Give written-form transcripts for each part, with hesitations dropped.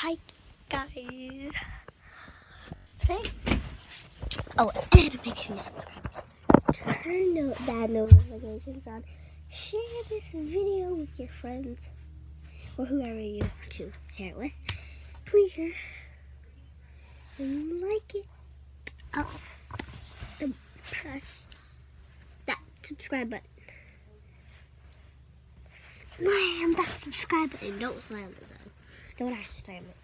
Hi guys. Today, and make sure you subscribe. Turn that notifications on. Share this video with your friends or whoever you want to share it with. Please share and like it. And press that subscribe button. Slam that subscribe button. Don't slam it though. Don't actually slam it.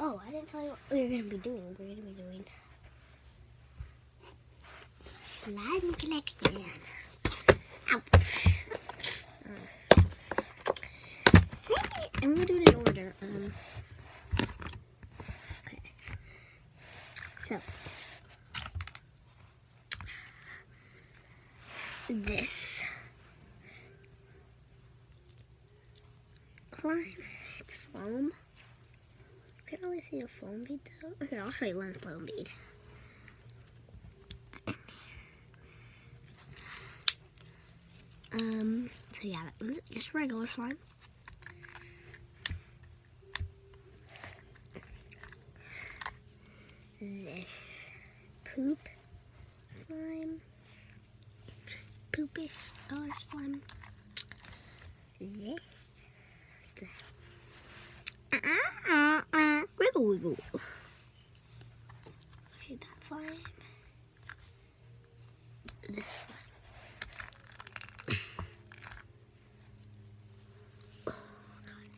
Oh, I didn't tell you what we're going to be doing. We're going to be doing slime collection. Ouch. I'm going to do it in order. Okay. So, this slime, it's foam. Can't really see a foam bead though. Okay, I'll show you one foam bead. So yeah, that one's just regular slime. This poop slime. Poopish color slime. This. Wiggle wiggle. Okay, that's fine. This one. Oh, God.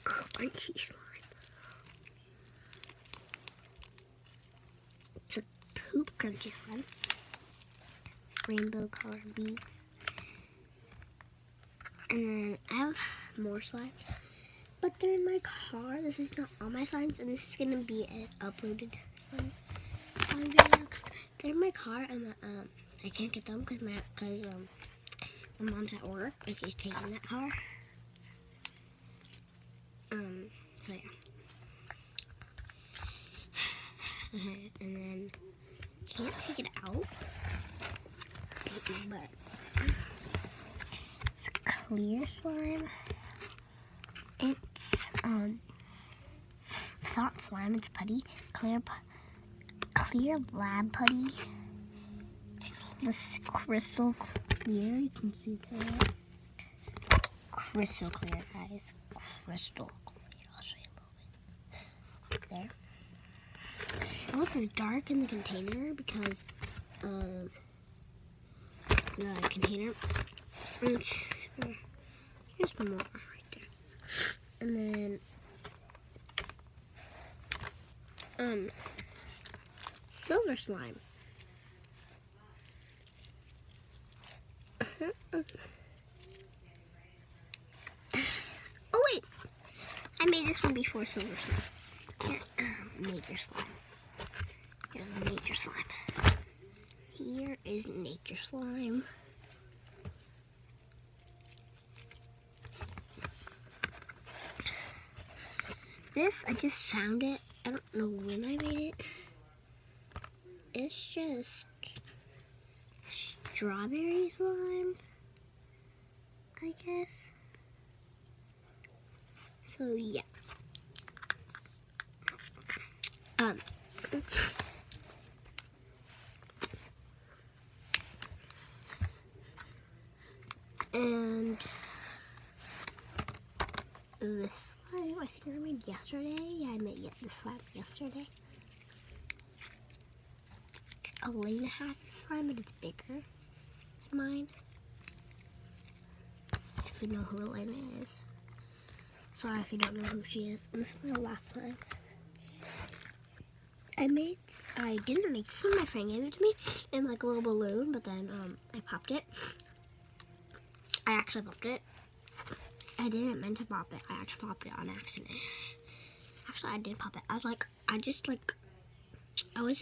Crunchy slime. It's a poop crunchy slime. Rainbow colored beads. And then I have more slimes, but they're in my car. This is not all my slimes, and this is gonna be an uploaded slime video. They're in my car, and I can't get them because my mom's at work and she's taking that car. So yeah. And then can't take it out, but it's clear slime. It's not slime, it's putty. Clear lab putty. This crystal clear, you can see that. Crystal clear, guys. Crystal clear. I'll show you a little bit. There. It looks dark in the container because of the container. Here's more right there. And then silver slime. Oh wait, I made this one before silver slime. Here, nature slime. Here's nature slime. Here is nature slime. This, I just found it. I don't know when I made it. It's just strawberry slime, I guess. So yeah. And this slime, I think I made yesterday. Yeah, I made this slime yesterday. Elena has this slime, but it's bigger than mine. If you know who Elena is. Sorry if you don't know who she is. And this is my last slime. I didn't make this one, my friend gave it to me in like a little balloon, but then I popped it. I actually popped it. I didn't meant to pop it. I actually popped it on accident. Actually, I did pop it. I was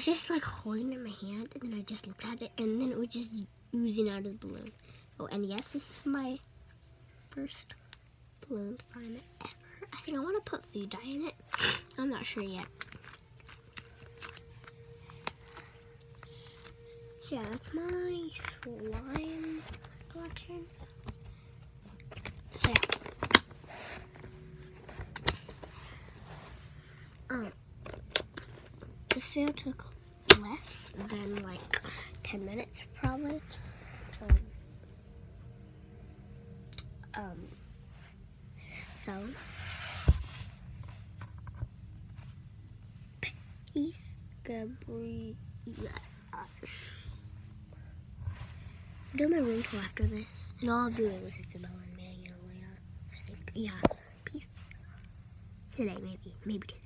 just like holding it in my hand, and then I just looked at it, and then it was just oozing out of the balloon. Oh, and yes, this is my first balloon slime ever. I think I want to put food dye in it. I'm not sure yet. Yeah, that's my slime collection. So yeah. This video took less than like 10 minutes probably. So peace, Gabriel. Do my room tour after this, and I'll do it with Isabella and Manuel later. I think, yeah. Peace. Today, maybe today.